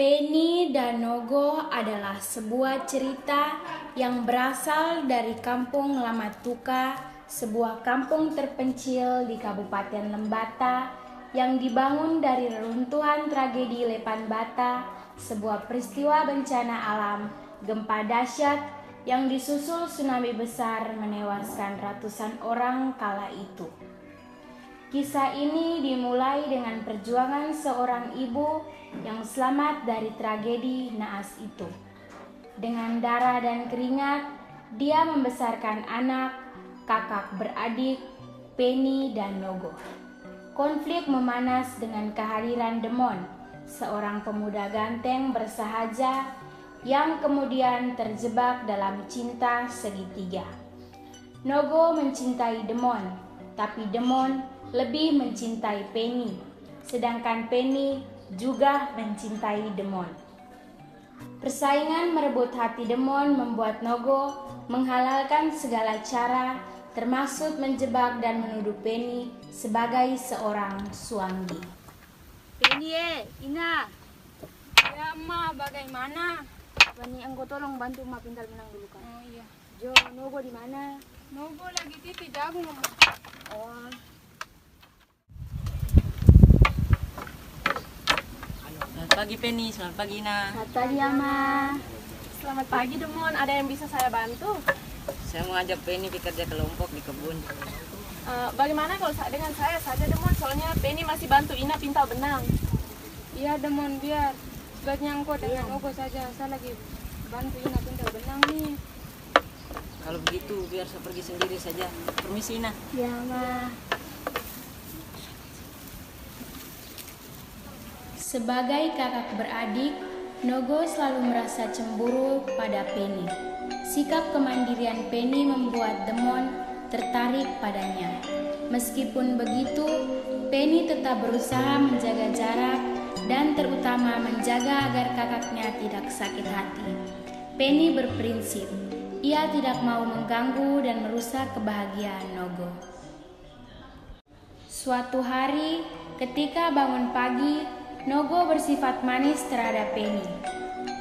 Penny dan Nogo adalah sebuah cerita yang berasal dari Kampung Lamatuka, sebuah kampung terpencil di Kabupaten Lembata yang dibangun dari reruntuhan tragedi Lepan Bata, sebuah peristiwa bencana alam, gempa dahsyat yang disusul tsunami besar menewaskan ratusan orang kala itu. Kisah ini dimulai dengan perjuangan seorang ibu yang selamat dari tragedi naas itu. Dengan darah dan keringat, dia membesarkan anak, kakak beradik, Penny dan Nogo. Konflik memanas dengan kehadiran Demon, seorang pemuda ganteng bersahaja yang kemudian terjebak dalam cinta segitiga. Nogo mencintai Demon, tapi Demon lebih mencintai Penny, sedangkan Penny juga mencintai Demon. Persaingan merebut hati Demon membuat Nogo menghalalkan segala cara, termasuk menjebak dan menuduh Penny sebagai seorang suanggi. Penny, Ina. Ya, Ma, bagaimana? Bani, engkau tolong bantu Ma pintar benang dulu kan. Oh iya. Jo, Nogo di mana? Nogo lagi titik jagung, Ma. Oh. Selamat pagi Penny, selamat pagi Ina. Selamat pagi, Ama. Selamat pagi, Demon. Ada yang bisa saya bantu? Saya mau ajak Penny bekerja kelompok di kebun. Bagaimana kalau dengan saya saja, Demon? Soalnya Penny masih bantu Ina pintal benang. Iya Demon, biar sebaiknya engkau dengan Nogo saja. Saya lagi bantu Ina pintar benang nih. Kalau begitu biar saya pergi sendiri saja. Permisi Ina. Ya, Ma. Sebagai kakak beradik, Nogo selalu merasa cemburu pada Penny. Sikap kemandirian Penny membuat Demon tertarik padanya. Meskipun begitu, Penny tetap berusaha menjaga jarak dan terutama menjaga agar kakaknya tidak sakit hati. Penny berprinsip, ia tidak mau mengganggu dan merusak kebahagiaan Nogo. Suatu hari, ketika bangun pagi, Nogo bersifat manis terhadap Penny.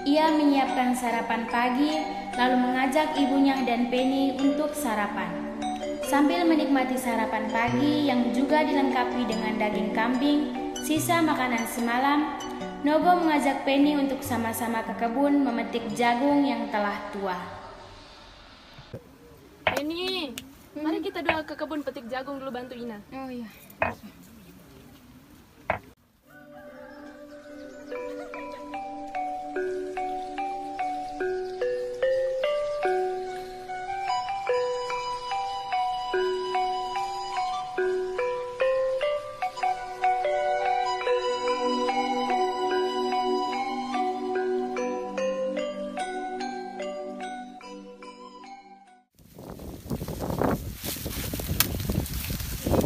Ia menyiapkan sarapan pagi, lalu mengajak ibunya dan Penny untuk sarapan. Sambil menikmati sarapan pagi yang juga dilengkapi dengan daging kambing, sisa makanan semalam, Nogo mengajak Penny untuk sama-sama ke kebun memetik jagung yang telah tua. Penny, mari kita dua ke kebun petik jagung dulu, bantu Ina. Oh iya.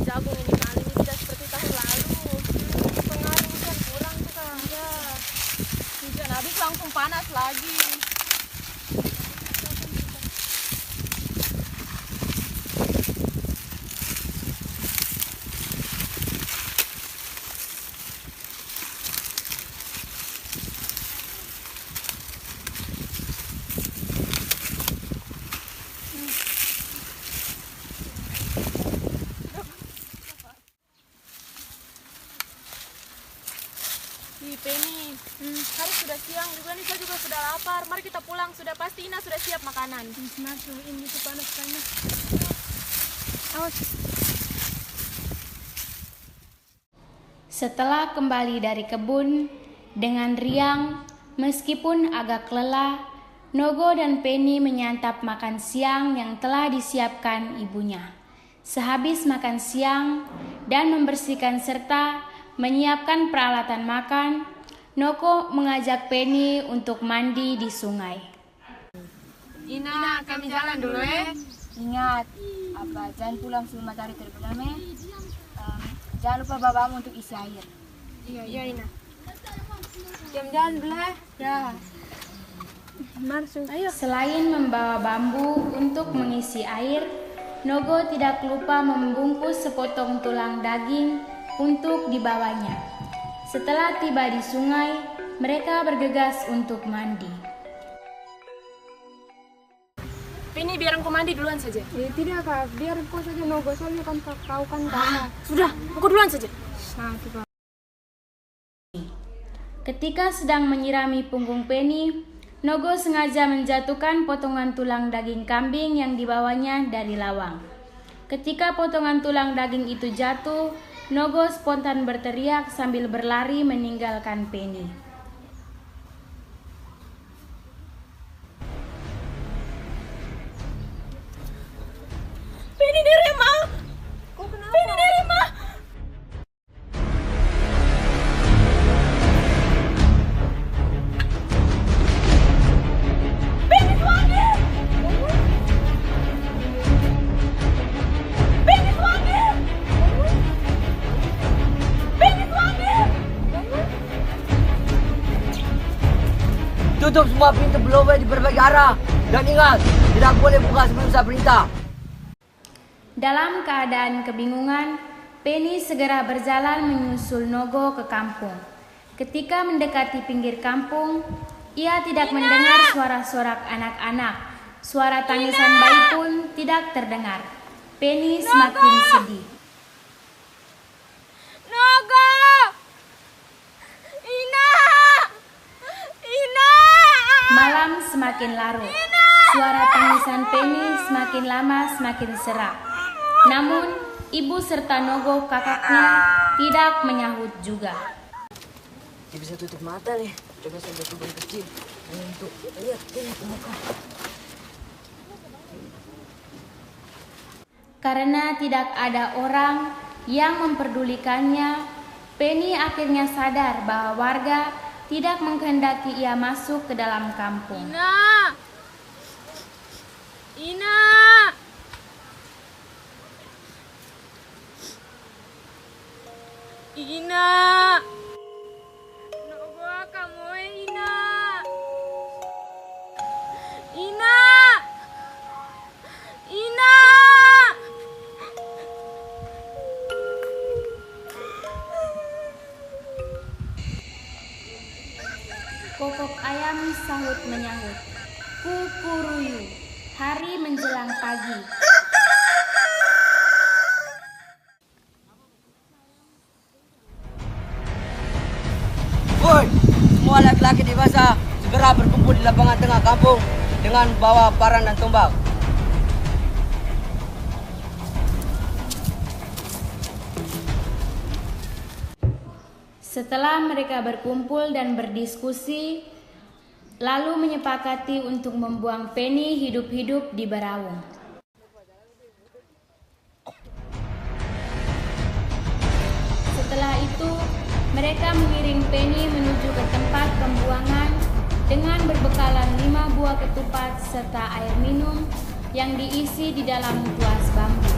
Jagung ini kali ini tidak seperti tahun lalu. Pengaruh hujan kurang tuh kan. Ya. Hujan habis langsung panas lagi. Penny, hari sudah siang juga nih, saya juga sudah lapar. Mari kita pulang, sudah pasti Ina sudah siap makanan. Maaf, ini tuh panas banget. Awas. Setelah kembali dari kebun dengan riang, meskipun agak lelah, Nogo dan Penny menyantap makan siang yang telah disiapkan ibunya. Sehabis makan siang dan membersihkan serta menyiapkan peralatan makan, Nogo mengajak Penny untuk mandi di sungai. Ina, kami jalan dulu ya. Ingat, jangan pulang sebelum matahari terbenam ya. Jangan lupa bawamu untuk isi air. Iya Ina. Jalan dulu ya. Masuk. Ayo. Selain membawa bambu untuk mengisi air, Nogo tidak lupa membungkus sepotong tulang daging untuk dibawanya. Setelah tiba di sungai, mereka bergegas untuk mandi. Penny, biar aku mandi duluan saja. Tidak kak, biar kau saja Nogo, soalnya kan kau kan kakak. Sudah, aku duluan saja. Nah, coba. Ketika sedang menyirami punggung Penny, Nogo sengaja menjatuhkan potongan tulang daging kambing yang dibawanya dari lawang. Ketika potongan tulang daging itu jatuh, Nogo spontan berteriak sambil berlari meninggalkan Penny. Penny Nerema! Penny Nerema! Penny Suwangi! Penny Suwangi! Penny Suwangi! Tutup semua pintu blowway di berbagai arah. Dan ingat, tidak boleh buka sebelum saya perintah. Dalam keadaan kebingungan, Penny segera berjalan menyusul Nogo ke kampung. Ketika mendekati pinggir kampung, ia tidak mendengar suara sorak anak-anak. Suara tangisan bayi pun tidak terdengar. Penny semakin sedih. Nogo! Ina! Ina! Malam semakin larut. Suara tangisan Penny semakin lama semakin serak. Namun, ibu serta Nogo kakaknya tidak menyahut juga. Dia bisa tutup mata nih. Coba saya coba kecil untuk lihat ini ke muka. Karena tidak ada orang yang memperdulikannya, Penny akhirnya sadar bahwa warga tidak menghendaki ia masuk ke dalam kampung. Ina! Ina! Ina! Nogo, kamu Ina! Ina! Ina! Kokok ayam sahut menyahut. Kukuruyu. Hari menjelang pagi. Woi, semua laki-laki dewasa segera berkumpul di lapangan tengah kampung dengan bawa parang dan tombak. Setelah mereka berkumpul dan berdiskusi, lalu menyepakati untuk membuang Penny hidup-hidup di Beraung. Setelah itu, mereka mengiring Penny menuju ke tempat pembuangan dengan berbekalan 5 buah ketupat serta air minum yang diisi di dalam tuas bambu.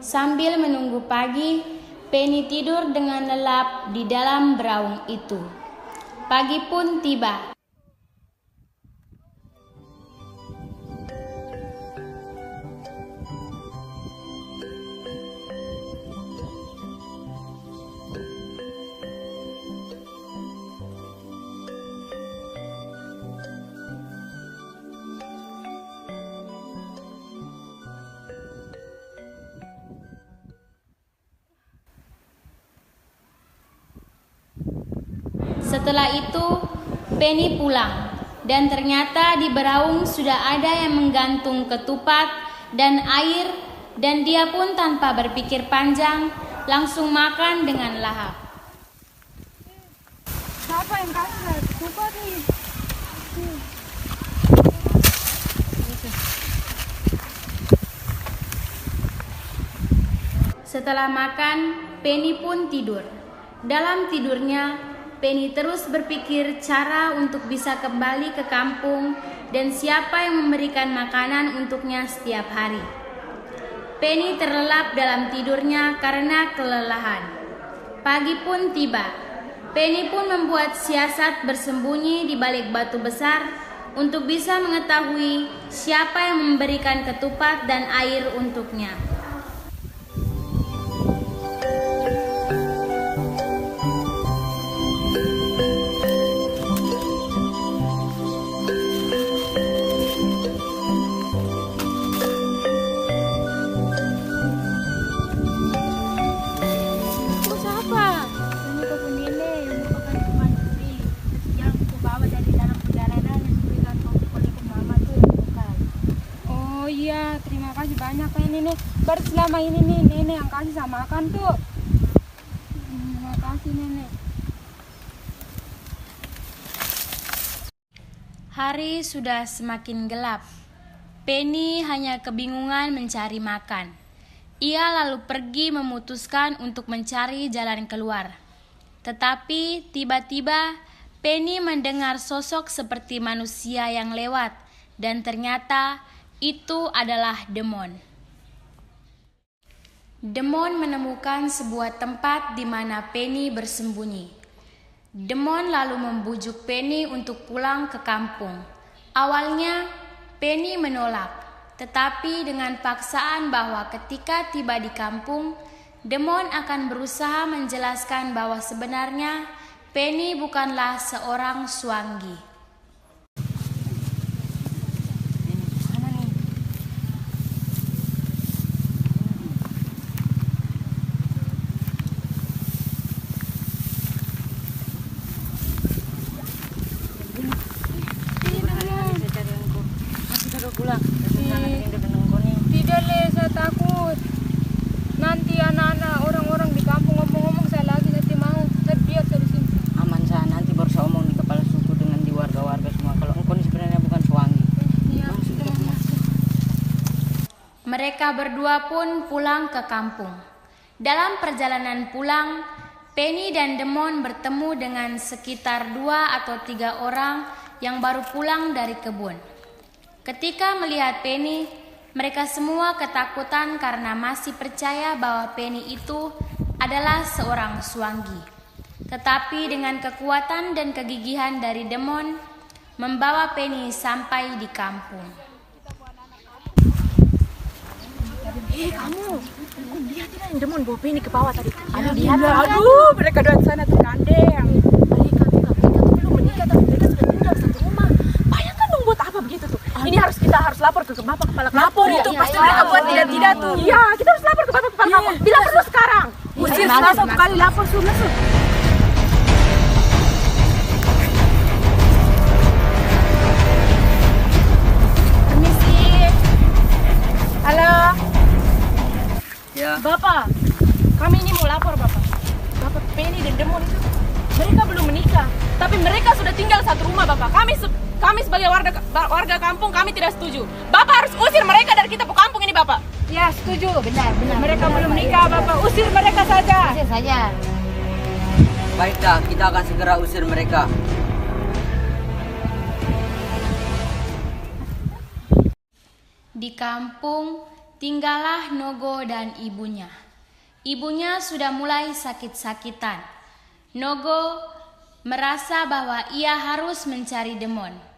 Sambil menunggu pagi, Penny tidur dengan lelap di dalam beraung itu. Pagi pun tiba. Setelah itu, Penny pulang. Dan ternyata di beraung sudah ada yang menggantung ketupat dan air, dan dia pun tanpa berpikir panjang langsung makan dengan lahap. Siapa yang kasih ketupat nih? Setelah makan, Penny pun tidur. Dalam tidurnya, Penny terus berpikir cara untuk bisa kembali ke kampung dan siapa yang memberikan makanan untuknya setiap hari. Penny terlelap dalam tidurnya karena kelelahan. Pagi pun tiba. Penny pun membuat siasat bersembunyi di balik batu besar untuk bisa mengetahui siapa yang memberikan ketupat dan air untuknya. Banyak kayak nenek, baru selama ini nih nenek yang kasih sama makan tuh. Terima kasih nenek. Hari sudah semakin gelap. Penny hanya kebingungan mencari makan. Ia lalu pergi memutuskan untuk mencari jalan keluar. Tetapi tiba-tiba Penny mendengar sosok seperti manusia yang lewat, dan ternyata itu adalah Demon. Demon menemukan sebuah tempat di mana Penny bersembunyi. Demon lalu membujuk Penny untuk pulang ke kampung. Awalnya Penny menolak, tetapi dengan paksaan bahwa ketika tiba di kampung, Demon akan berusaha menjelaskan bahwa sebenarnya Penny bukanlah seorang Swangi. Tidak le, saya takut. Nanti anak-anak orang-orang di kampung ngomong-ngomong saya lagi, nanti mau saya biar dari sini. Aman sah, nanti baru saya omong di kepala suku dengan di warga-warga semua kalau engkau ini sebenarnya bukan Swangi. Iya, sudah masuk. Mereka berdua pun pulang ke kampung. Dalam perjalanan pulang, Penny dan Demon bertemu dengan sekitar 2 atau 3 orang yang baru pulang dari kebun. Ketika melihat Penny, mereka semua ketakutan karena masih percaya bahwa Penny itu adalah seorang Swangi. Tetapi dengan kekuatan dan kegigihan dari Demon, membawa Penny sampai di kampung. Kamu lihat tidak yang Demon bawa Penny ke bawah tadi? Aduh, mereka doang sana tuh kandeng. Mereka tuh belum menikah tapi mereka sudah tinggal satu rumah. Bayangkan dong buat apa begitu tuh? Ini kita harus lapor ke Bapak Kepala Kampung. Lapor itu pasti mereka buat tidak tuh. Iya, kita harus lapor ke Bapak Kepala Kampung. Bilang perlu sekarang. Usir satu kali lapor sudah. Permisi. Halo. Ya. Bapak, kami ini mau lapor Bapak. Bapak Penny dan Demon itu mereka belum menikah, tapi mereka sudah tinggal satu rumah Bapak. Kami sebagai warga kampung kami tidak setuju. Bapak harus usir mereka dari kita kampung ini Bapak. Ya, setuju. Benar. Mereka belum menikah Bapak, usir mereka saja. Usir saja. Baiklah, kita akan segera usir mereka. Di kampung tinggallah Nogo dan ibunya. Ibunya sudah mulai sakit-sakitan. Nogo merasa bahwa ia harus mencari Demon.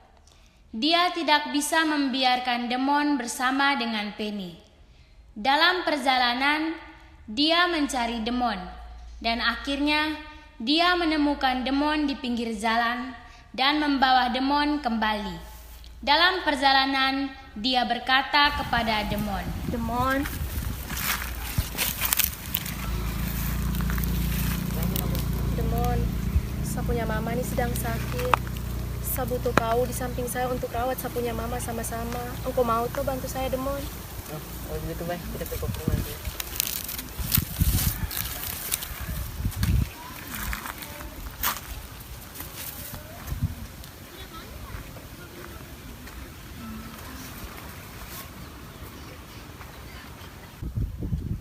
Dia tidak bisa membiarkan Demon bersama dengan Penny. Dalam perjalanan, dia mencari Demon, dan akhirnya dia menemukan Demon di pinggir jalan dan membawa Demon kembali. Dalam perjalanan, dia berkata kepada Demon, Demon, Saya punya mama ini sedang sakit. Saya butuh kau di samping saya untuk rawat saya punya mama sama-sama. Engkau mau tuh bantu saya, Demon? Oh, kalau begitu baik, kita ke koper nanti.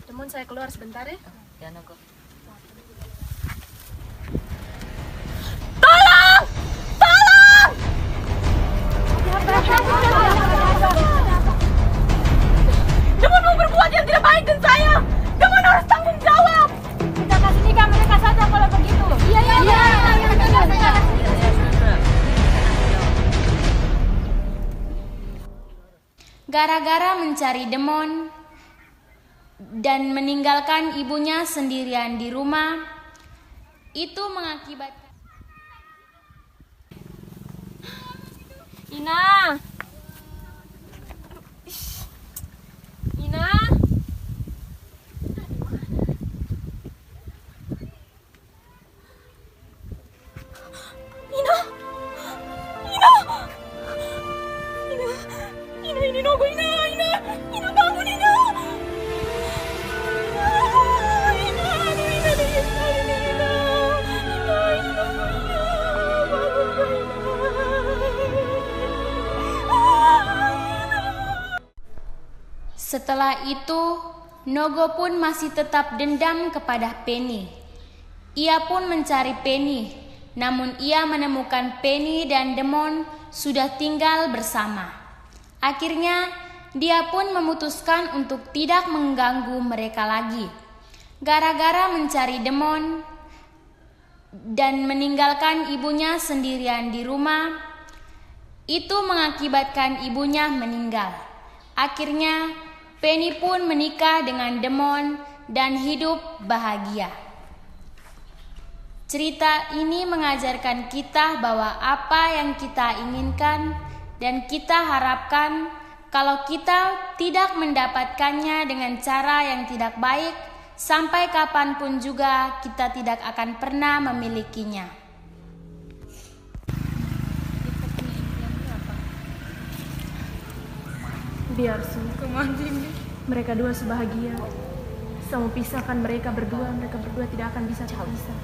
Demon, saya keluar sebentar ya. Ya, Noko. Demon mau berbuat yang tidak baik dengan saya. Demon harus tanggung jawab. Kita kasih nikah mereka saja kalau begitu. Iya. Gara-gara mencari Demon dan meninggalkan ibunya sendirian di rumah, itu mengakibatkan Ina. Ina. Ini Nogo, Ina bangun, Ina. Setelah itu, Nogo pun masih tetap dendam kepada Penny. Ia pun mencari Penny, namun ia menemukan Penny dan Demon sudah tinggal bersama. Akhirnya, dia pun memutuskan untuk tidak mengganggu mereka lagi. Gara-gara mencari Demon dan meninggalkan ibunya sendirian di rumah, itu mengakibatkan ibunya meninggal. Akhirnya, Penny pun menikah dengan Demon dan hidup bahagia. Cerita ini mengajarkan kita bahwa apa yang kita inginkan dan kita harapkan, kalau kita tidak mendapatkannya dengan cara yang tidak baik, sampai kapanpun juga kita tidak akan pernah memilikinya. Biar mereka dua sebahagia. Saya mau pisahkan mereka berdua tidak akan bisa terpisah.